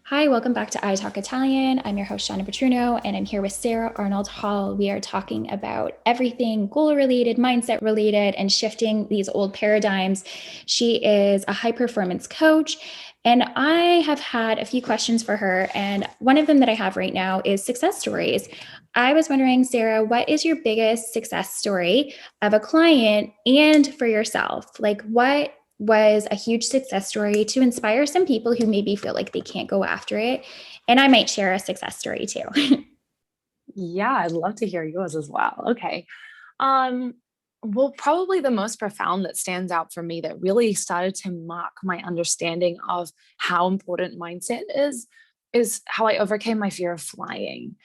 Hi, welcome back to ITOC Italian. I'm your host, Shawna Patruno, and I'm here with Sarah Arnold Hall. We are talking about everything goal related, mindset related, and shifting these old paradigms. She is a high performance coach, and I have had a few questions for her. And one of them that I have right now is success stories. I was wondering, Sarah, what is your biggest success story of a client and for yourself? Like, what was a huge success story to inspire some people who maybe feel like they can't go after it? And I might share a success story too. Yeah, I'd love to hear yours as well. Okay. Um, well, probably the most profound that stands out for me that really started to mark my understanding of how important mindset is how I overcame my fear of flying.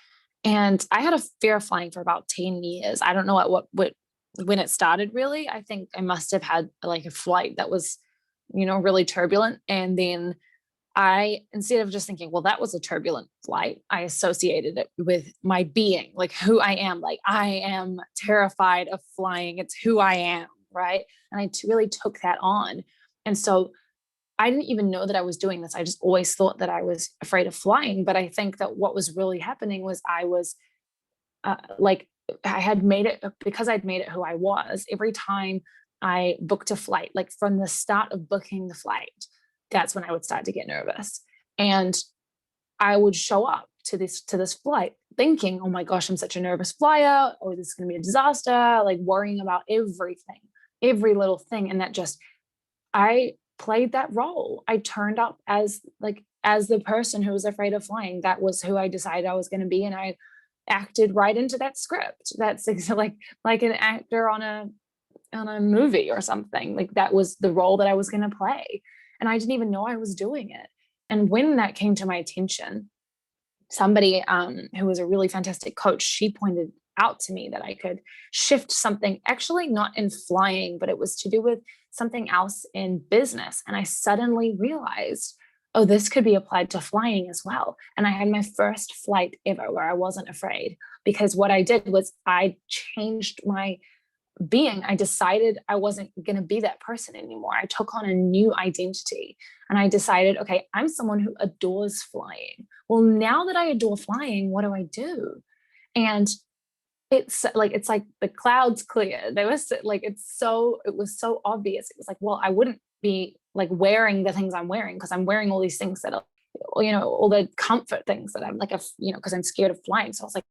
And I had a fear of flying for about 10 years. I don't know at what when it started really. I think I must have had like a flight that was, really turbulent. And then instead of just thinking, well, that was a turbulent flight, I associated it with my being, like who I am. Like, I am terrified of flying. It's who I am. Right. And really took that on. And so I didn't even know that I was doing this. I just always thought that I was afraid of flying. But I think that what was really happening was I was like, I had made it because I'd made it who I was. Every time I booked a flight, like from the start of booking the flight, that's when I would start to get nervous. And I would show up to this flight thinking, oh my gosh, I'm such a nervous flyer. Oh, this is going to be a disaster. Like worrying about everything, every little thing. And that just, I played that role. I turned up as the person who was afraid of flying. That was who I decided I was going to be. And I acted right into that script. That's like an actor on a movie or something. Like that was the role that I was going to play. And I didn't even know I was doing it. And when that came to my attention, somebody who was a really fantastic coach, she pointed out to me that I could shift something, actually not in flying, but it was to do with something else in business. And I suddenly realized, oh, this could be applied to flying as well. And I had my first flight ever where I wasn't afraid, because what I did was I changed my being. I decided I wasn't going to be that person anymore. I took on a new identity and I decided, okay, I'm someone who adores flying. Well, now that I adore flying, what do I do? And it's like the clouds cleared. There was like it was so obvious. It was like, well, I wouldn't be like wearing the things I'm wearing because I'm wearing all these things that are, all the comfort things that I'm like, because I'm scared of flying. So I was like,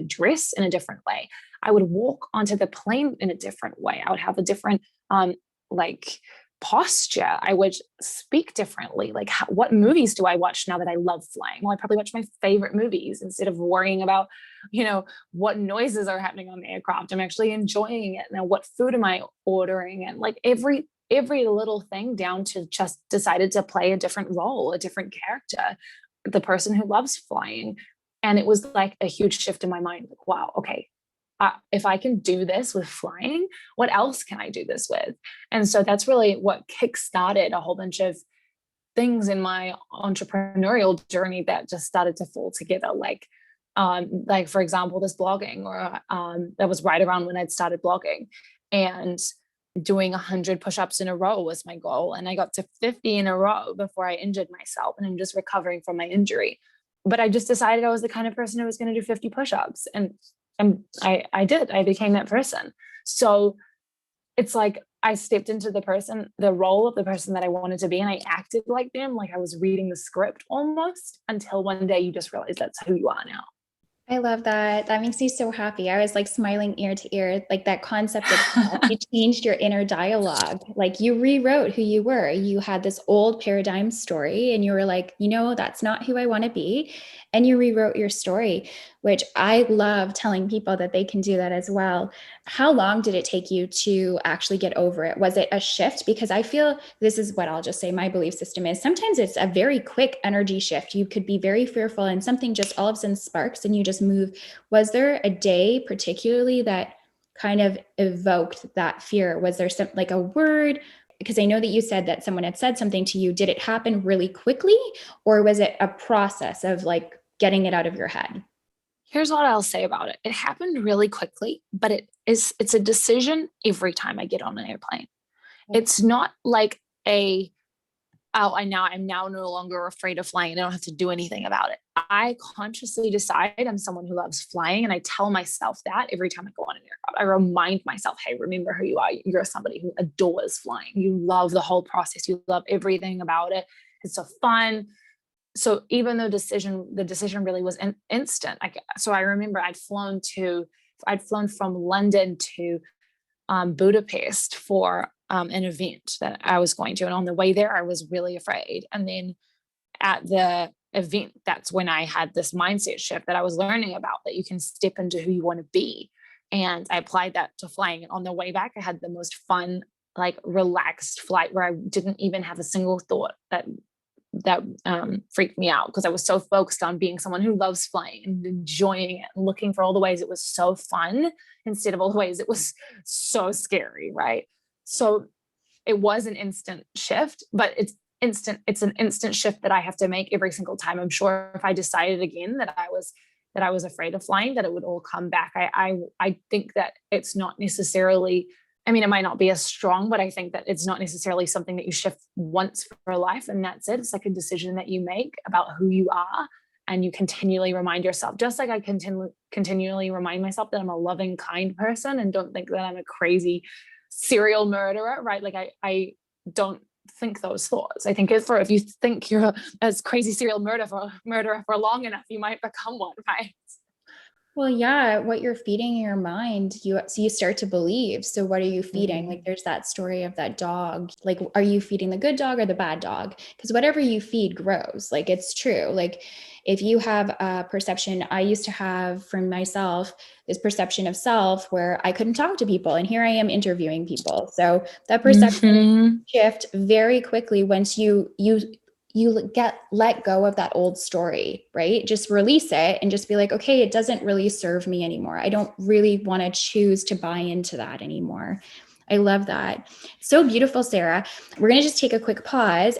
dress in a different way. I would walk onto the plane in a different way. I would have a different like posture. I would speak differently. Like what movies do I watch now that I love flying? Well, I probably watch my favorite movies instead of worrying about, what noises are happening on the aircraft. I'm actually enjoying it. Now, what food am I ordering? And like every little thing down to just decided to play a different role, a different character, the person who loves flying. And it was like a huge shift in my mind. Like, wow, okay, if I can do this with flying, what else can I do this with? And so that's really what kickstarted a whole bunch of things in my entrepreneurial journey that just started to fall together. Like for example, this blogging, or that was right around when I'd started blogging, and doing 100 push-ups in a row was my goal. And I got to 50 in a row before I injured myself. And I'm just recovering from my injury. But I just decided I was the kind of person who was going to do 50 push-ups. And I did. I became that person. So it's like I stepped into the role of the person that I wanted to be, and I acted like them, like I was reading the script almost, until one day you just realize that's who you are now. I love that. That makes me so happy. I was like smiling ear to ear, like that concept of you changed your inner dialogue. Like you rewrote who you were. You had this old paradigm story and you were like, that's not who I want to be. And you rewrote your story, which I love telling people that they can do that as well. How long did it take you to actually get over it? Was it a shift? Because I feel this is what I'll just say my belief system is sometimes it's a very quick energy shift. You could be very fearful and something just all of a sudden sparks and you just move. Was there a day particularly that kind of evoked that fear? Was there some like a word? Because I know that you said that someone had said something to you. Did it happen really quickly, or was it a process of like getting it out of your head? Here's what I'll say about it. It happened really quickly, but it's a decision every time I get on an airplane. It's not like a oh, I'm now no longer afraid of flying. I don't have to do anything about it. I consciously decide I'm someone who loves flying, and I tell myself that every time I go on an aircraft. I remind myself, hey, remember who you are. You're somebody who adores flying. You love the whole process. You love everything about it. It's so fun. So even though the decision really was instant. So I remember I'd flown from London to Budapest for an event that I was going to. And on the way there, I was really afraid. And then at the event, that's when I had this mindset shift that I was learning about, that you can step into who you want to be. And I applied that to flying. And on the way back, I had the most fun, like relaxed flight where I didn't even have a single thought that freaked me out, because I was so focused on being someone who loves flying and enjoying it and looking for all the ways it was so fun instead of all the ways it was so scary, right? So it was an instant shift, but it's an instant shift that I have to make every single time. I'm sure if I decided again that I was afraid of flying, that it would all come back. I think that it's not necessarily, I mean, it might not be as strong, but I think that it's not necessarily something that you shift once for life and that's it. It's like a decision that you make about who you are, and you continually remind yourself, just like I continually remind myself that I'm a loving, kind person and don't think that I'm a crazy serial murderer, right? Like I don't think those thoughts. I think if you think you're a crazy serial murderer for long enough, you might become one, right? Well, yeah, what you're feeding your mind, you start to believe. So what are you feeding? Mm-hmm. Like there's that story of that dog. Like, are you feeding the good dog or the bad dog? Because whatever you feed grows. Like it's true. Like if you have a perception, I used to have from myself this perception of self where I couldn't talk to people, and here I am interviewing people. So that perception Mm-hmm. shift very quickly once you get let go of that old story, right? Just release it and just be like, okay, it doesn't really serve me anymore. I don't really want to choose to buy into that anymore. I love that. So beautiful, Sarah. We're going to just take a quick pause.